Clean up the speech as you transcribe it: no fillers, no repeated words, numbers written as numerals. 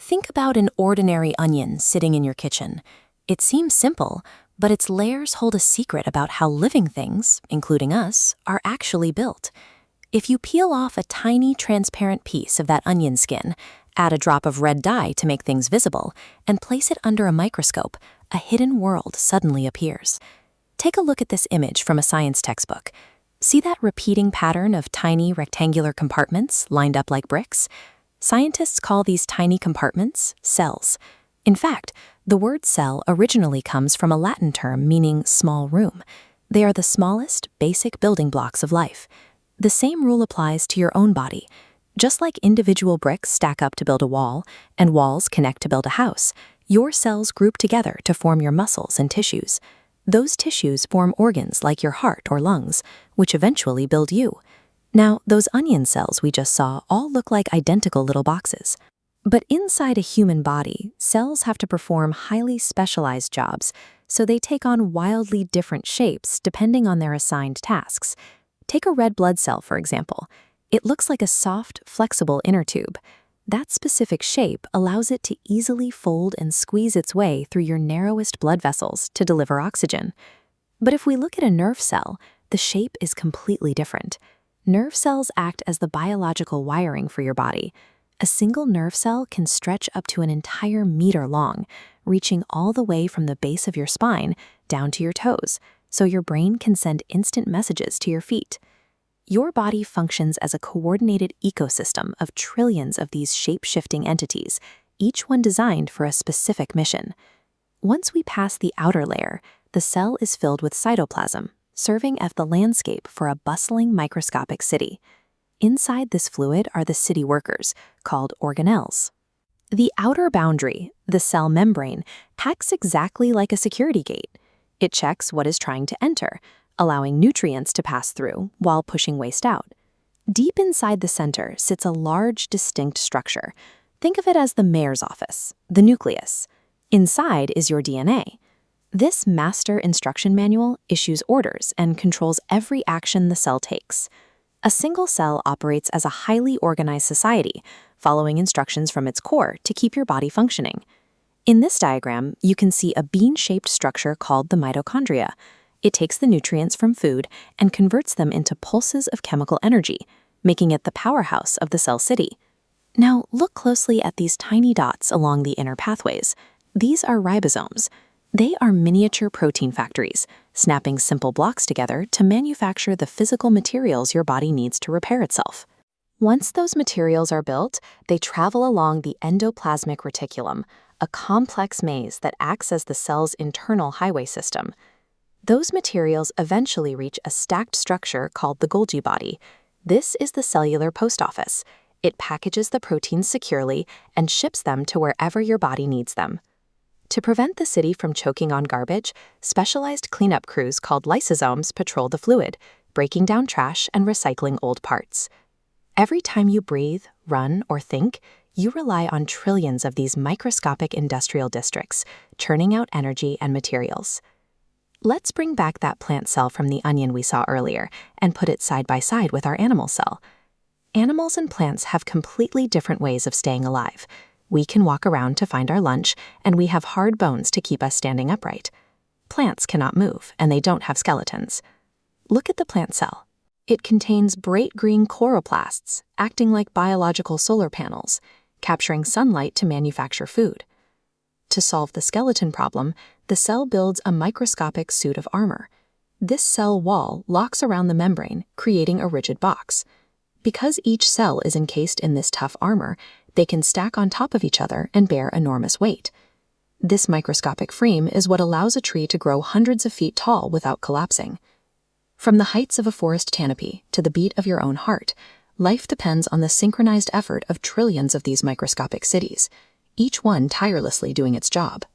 Think about an ordinary onion sitting in your kitchen. It seems simple, but its layers hold a secret about how living things, including us, are actually built. If you peel off a tiny transparent piece of that onion skin, add a drop of red dye to make things visible, and place it under a microscope, a hidden world suddenly appears. Take a look at this image from a science textbook. See that repeating pattern of tiny rectangular compartments lined up like bricks? Scientists call these tiny compartments cells. In fact, the word cell originally comes from a Latin term meaning small room. They are the smallest, basic building blocks of life. The same rule applies to your own body. Just like individual bricks stack up to build a wall, and walls connect to build a house, your cells group together to form your muscles and tissues. Those tissues form organs like your heart or lungs, which eventually build you. Now, those onion cells we just saw all look like identical little boxes. But inside a human body, cells have to perform highly specialized jobs, so they take on wildly different shapes depending on their assigned tasks. Take a red blood cell, for example. It looks like a soft, flexible inner tube. That specific shape allows it to easily fold and squeeze its way through your narrowest blood vessels to deliver oxygen. But if we look at a nerve cell, the shape is completely different. Nerve cells act as the biological wiring for your body. A single nerve cell can stretch up to an entire meter long, reaching all the way from the base of your spine down to your toes, so your brain can send instant messages to your feet. Your body functions as a coordinated ecosystem of trillions of these shape-shifting entities, each one designed for a specific mission. Once we pass the outer layer, the cell is filled with cytoplasm, serving as the landscape for a bustling microscopic city. Inside this fluid are the city workers, called organelles. The outer boundary, the cell membrane, acts exactly like a security gate. It checks what is trying to enter, allowing nutrients to pass through while pushing waste out. Deep inside the center sits a large, distinct structure. Think of it as the mayor's office, the nucleus. Inside is your DNA. This master instruction manual issues orders and controls every action the cell takes. A single cell operates as a highly organized society, following instructions from its core to keep your body functioning. In this diagram, you can see a bean-shaped structure called the mitochondria. It takes the nutrients from food and converts them into pulses of chemical energy, making it the powerhouse of the cell city. Now, look closely at these tiny dots along the inner pathways. These are ribosomes. They are miniature protein factories, snapping simple blocks together to manufacture the physical materials your body needs to repair itself. Once those materials are built, they travel along the endoplasmic reticulum, a complex maze that acts as the cell's internal highway system. Those materials eventually reach a stacked structure called the Golgi body. This is the cellular post office. It packages the proteins securely and ships them to wherever your body needs them. To prevent the city from choking on garbage, specialized cleanup crews called lysosomes patrol the fluid, breaking down trash and recycling old parts. Every time you breathe, run, or think, you rely on trillions of these microscopic industrial districts, churning out energy and materials. Let's bring back that plant cell from the onion we saw earlier and put it side by side with our animal cell. Animals and plants have completely different ways of staying alive. We can walk around to find our lunch, and we have hard bones to keep us standing upright. Plants cannot move, and they don't have skeletons. Look at the plant cell. It contains bright green chloroplasts, acting like biological solar panels, capturing sunlight to manufacture food. To solve the skeleton problem, the cell builds a microscopic suit of armor. This cell wall locks around the membrane, creating a rigid box. Because each cell is encased in this tough armor, they can stack on top of each other and bear enormous weight. This microscopic frame is what allows a tree to grow hundreds of feet tall without collapsing. From the heights of a forest canopy to the beat of your own heart, life depends on the synchronized effort of trillions of these microscopic cities, each one tirelessly doing its job.